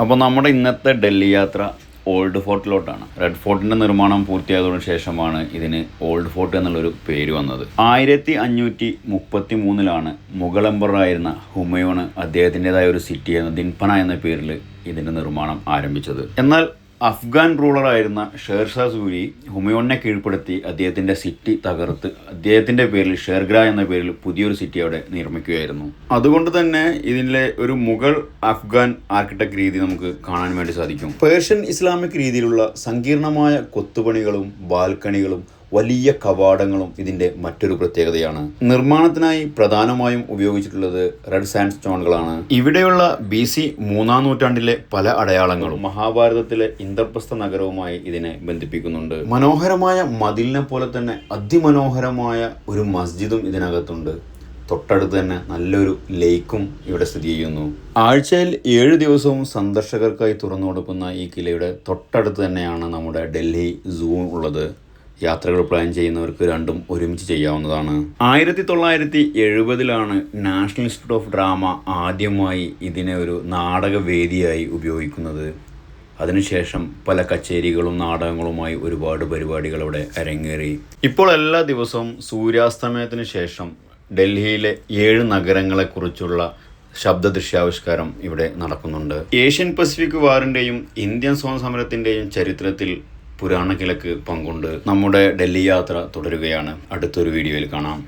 അപ്പോൾ നമ്മുടെ ഇന്നത്തെ ഡൽഹി യാത്ര ഓൾഡ് ഫോർട്ടിലോട്ടാണ്. റെഡ് ഫോർട്ടിൻ്റെ നിർമ്മാണം പൂർത്തിയായതിനു ശേഷമാണ് ഇതിന് ഓൾഡ് ഫോർട്ട് എന്നുള്ളൊരു പേര് വന്നത്. 1533 മുഗൾ എംപററായിരുന്ന ഹുമയൂൺ അദ്ദേഹത്തിൻ്റെതായ ഒരു സിറ്റിയായിരുന്ന ദിൻപന എന്ന പേരിൽ ഇതിൻ്റെ നിർമ്മാണം ആരംഭിച്ചത്. എന്നാൽ അഫ്ഗാൻ റൂളറായിരുന്ന ഷേർഷാ സൂരി ഹുമയൂണിനെ കീഴ്പ്പെടുത്തി അദ്ദേഹത്തിൻ്റെ സിറ്റി തകർത്ത് അദ്ദേഹത്തിൻ്റെ പേരിൽ ഷേർഗ്രാ എന്ന പേരിൽ പുതിയൊരു സിറ്റി അവിടെ നിർമ്മിക്കുകയായിരുന്നു. അതുകൊണ്ട് തന്നെ ഇതിലെ ഒരു മുഗൾ അഫ്ഗാൻ ആർക്കിടെക്ട് രീതി നമുക്ക് കാണാൻ വേണ്ടി സാധിക്കും. പേർഷ്യൻ ഇസ്ലാമിക് രീതിയിലുള്ള സങ്കീർണമായ കൊത്തുപണികളും ബാൽക്കണികളും വലിയ കവാടങ്ങളും ഇതിൻ്റെ മറ്റൊരു പ്രത്യേകതയാണ്. നിർമ്മാണത്തിനായി പ്രധാനമായും ഉപയോഗിച്ചിട്ടുള്ളത് റെഡ് സാൻഡ് സ്റ്റോണുകളാണ്. ഇവിടെയുള്ള BC 3-ാം നൂറ്റാണ്ടിലെ പല അടയാളങ്ങളും മഹാഭാരതത്തിലെ ഇന്ദ്രപ്രസ്ഥ നഗരവുമായി ഇതിനെ ബന്ധിപ്പിക്കുന്നുണ്ട്. മനോഹരമായ മതിലിനെ പോലെ തന്നെ അതിമനോഹരമായ ഒരു മസ്ജിദും ഇതിനകത്തുണ്ട്. തൊട്ടടുത്ത് തന്നെ നല്ലൊരു ലേക്കും ഇവിടെ സ്ഥിതി ചെയ്യുന്നു. ആഴ്ചയിൽ 7 ദിവസവും സന്ദർശകർക്കായി തുറന്നു കൊടുക്കുന്ന ഈ കിലയുടെ തൊട്ടടുത്ത് തന്നെയാണ് നമ്മുടെ ഡൽഹി സൂ ഉള്ളത്. യാത്രകൾ പ്ലാൻ ചെയ്യുന്നവർക്ക് രണ്ടും ഒരുമിച്ച് ചെയ്യാവുന്നതാണ്. 1970 നാഷണൽ ഇൻസ്റ്റിറ്റ്യൂട്ട് ഓഫ് ഡ്രാമ ആദ്യമായി ഇതിനെ ഒരു നാടകവേദിയായി ഉപയോഗിക്കുന്നത്. അതിനുശേഷം പല കച്ചേരികളും നാടകങ്ങളുമായി ഒരുപാട് പരിപാടികൾ ഇവിടെ അരങ്ങേറി. ഇപ്പോൾ എല്ലാ ദിവസവും സൂര്യാസ്തമയത്തിന് ശേഷം ഡൽഹിയിലെ 7 നഗരങ്ങളെക്കുറിച്ചുള്ള ശബ്ദ ദൃശ്യാവിഷ്കാരം ഇവിടെ നടക്കുന്നുണ്ട്. ഏഷ്യൻ പസഫിക് വാറിൻ്റെയും ഇന്ത്യൻ സ്വാതന്ത്ര്യ സമരത്തിൻ്റെയും ചരിത്രത്തിൽ പുരാണ കിലക്ക് പങ്കുണ്ട്. നമ്മുടെ ഡൽഹി യാത്ര തുടരുകയാണ്. അടുത്തൊരു വീഡിയോയിൽ കാണാം.